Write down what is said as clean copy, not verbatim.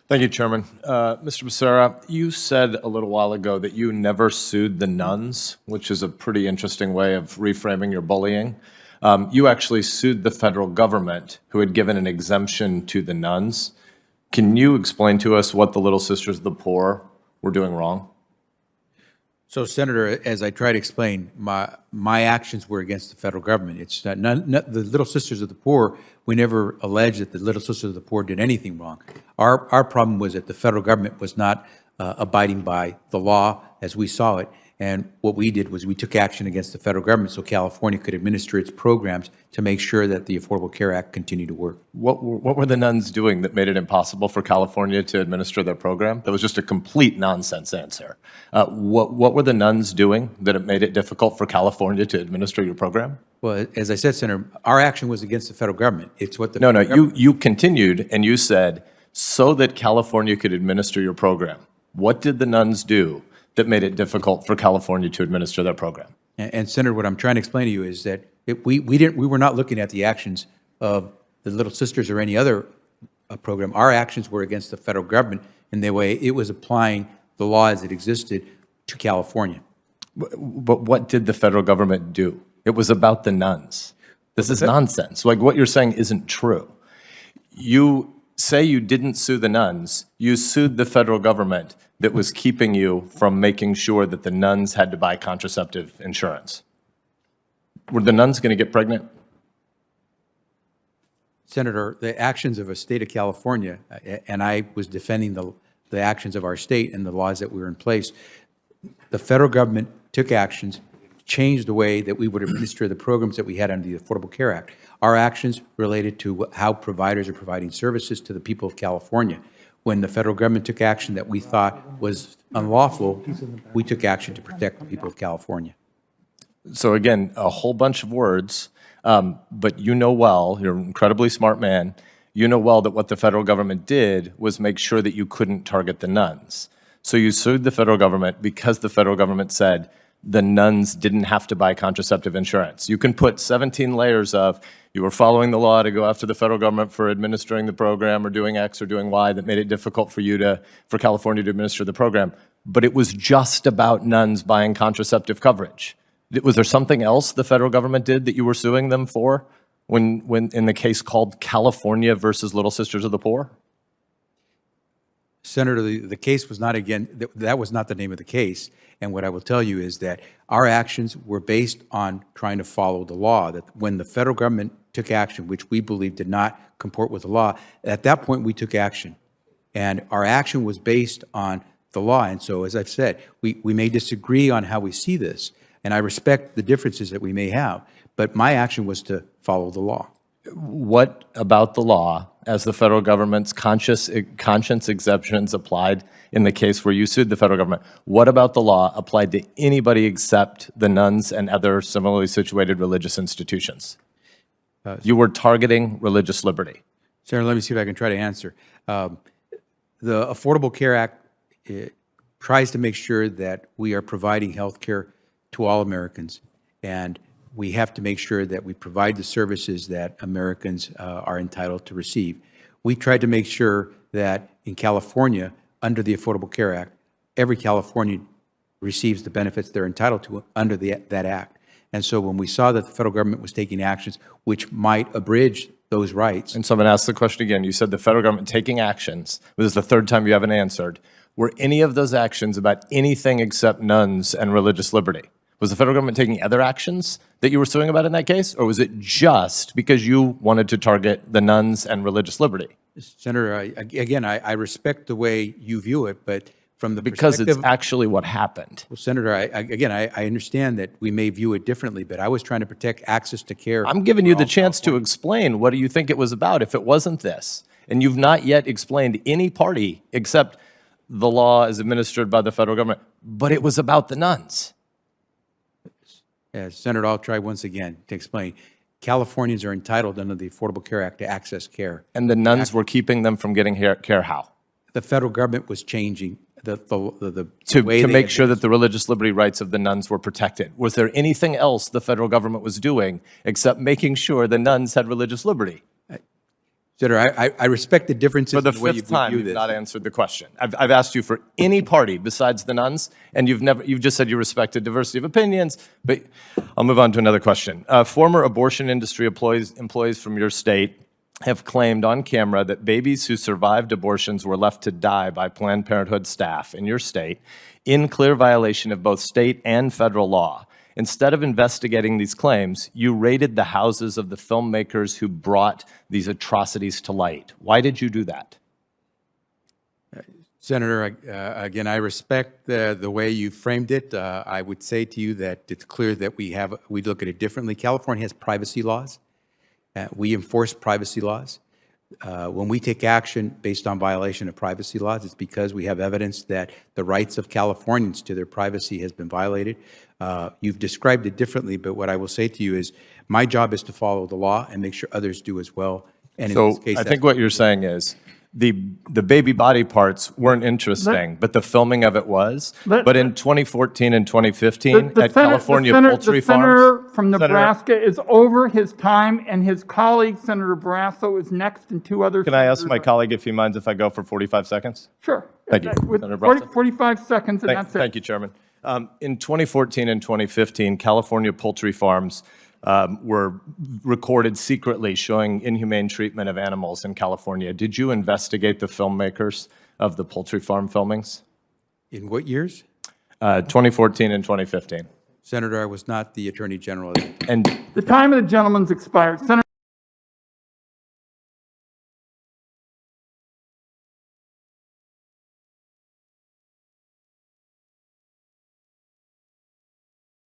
Thank you, Chairman. Mr. Becerra, you said a little while ago that you never sued the nuns, which is a pretty interesting way of reframing your bullying. You actually sued the federal government, who had given an exemption to the nuns. Can you explain to us what the Little Sisters of the Poor were doing wrong? So, Senator, as I try to explain, my actions were against the federal government. It's not the Little Sisters of the Poor. We never alleged that the Little Sisters of the Poor did anything wrong. Our problem was that the federal government was not abiding by the law as we saw it. And what we did was we took action against the federal government so California could administer its programs to make sure that the Affordable Care Act continued to work. What were the nuns doing that made it impossible for California to administer their program? That was just a complete nonsense answer. What were the nuns doing that it made it difficult for California to administer your program? Well, as I said, Senator, our action was against the federal government. It's what the No, you continued and you said, so that California could administer your program. What did the nuns do that made it difficult for California to administer their program? And Senator, what I'm trying to explain to you is that we were not looking at the actions of the Little Sisters or any other program. Our actions were against the federal government in the way it was applying the law as it existed to California. But what did the federal government do? It was about the nuns. This is nonsense. Like, what you're saying isn't true. You say you didn't sue the nuns. You sued the federal government that was keeping you from making sure that the nuns had to buy contraceptive insurance. Were the nuns going to get pregnant? Senator, the actions of a state of California, and I was defending the actions of our state and the laws that were in place, the federal government took actions, changed the way that we would administer the programs that we had under the Affordable Care Act. Our actions related to how providers are providing services to the people of California. When the federal government took action that we thought was unlawful, we took action to protect the people of California. So again, a whole bunch of words, but you know well, you're an incredibly smart man, you know well that what the federal government did was make sure that you couldn't target the nuns. So you sued the federal government because the federal government said the nuns didn't have to buy contraceptive insurance. You can put 17 layers of you were following the law to go after the federal government for administering the program or doing X or doing Y that made it difficult for California to administer the program. But it was just about nuns buying contraceptive coverage. Was there something else the federal government did that you were suing them for when in the case called California versus Little Sisters of the Poor? Senator, the case was not, again, that was not the name of the case. And what I will tell you is that our actions were based on trying to follow the law, that when the federal government took action, which we believe did not comport with the law, at that point we took action. And our action was based on the law. And so, as I've said, we may disagree on how we see this, and I respect the differences that we may have, but my action was to follow the law. What about the law, as the federal government's conscience exceptions applied in the case where you sued the federal government, what about the law applied to anybody except the nuns and other similarly situated religious institutions? You were targeting religious liberty. Senator, let me see if I can try to answer. The Affordable Care Act tries to make sure that we are providing health care to all Americans, and we have to make sure that we provide the services that Americans are entitled to receive. We tried to make sure that in California, under the Affordable Care Act, every Californian receives the benefits they're entitled to under that act. And so when we saw that the federal government was taking actions which might abridge those rights. And so I'm going to ask the question again. You said the federal government taking actions. This is the third time you haven't answered. Were any of those actions about anything except nuns and religious liberty? Was the federal government taking other actions that you were suing about in that case, or was it just because you wanted to target the nuns and religious liberty? Senator, again, I respect the way you view it, but from the because perspective— it's actually what happened. Well, Senator, I understand that we may view it differently, but I was trying to protect access to care. I'm giving you the chance to explain what do you think it was about if it wasn't this. And you've not yet explained any party except the law is administered by the federal government, but it was about the nuns. Senator, I'll try once again to explain. Californians are entitled under the Affordable Care Act to access care. And the nuns were keeping them from getting care how? The federal government was changing the way to make sure that the religious liberty rights of the nuns were protected. Was there anything else the federal government was doing except making sure the nuns had religious liberty? Senator, I respect the differences For the in the way you fifth time, view you've this. not answered the question. I've asked you for any party besides the nuns, and you've just said you respected diversity of opinions, but I'll move on to another question. Former abortion industry employees from your state have claimed on camera that babies who survived abortions were left to die by Planned Parenthood staff in your state in clear violation of both state and federal law. Instead of investigating these claims, you raided the houses of the filmmakers who brought these atrocities to light. Why did you do that? Senator, again, I respect the way you framed it. I would say to you that it's clear that we look at it differently. California has privacy laws. We enforce privacy laws. When we take action based on violation of privacy laws, it's because we have evidence that the rights of Californians to their privacy has been violated. You've described it differently, but what I will say to you is my job is to follow the law and make sure others do as well. And in So this case, I think what you're saying is the baby body parts weren't interesting, but the filming of it was. But in 2014 and 2015 at California Poultry The senator Farms. from Nebraska is over his time, and his colleague, Senator Brasso, is next, and two other Can I ask my senators. colleague if he minds if I go for 45 seconds? Sure. Thank you, With Senator Brasso. 45 seconds, and that's it. Thank you, Chairman. In 2014 and 2015, California poultry farms were recorded secretly showing inhumane treatment of animals in California. Did you investigate the filmmakers of the poultry farm filmings? in what years? 2014 and 2015. Senator, I was not the Attorney General. And The time of the gentleman's expired. Senator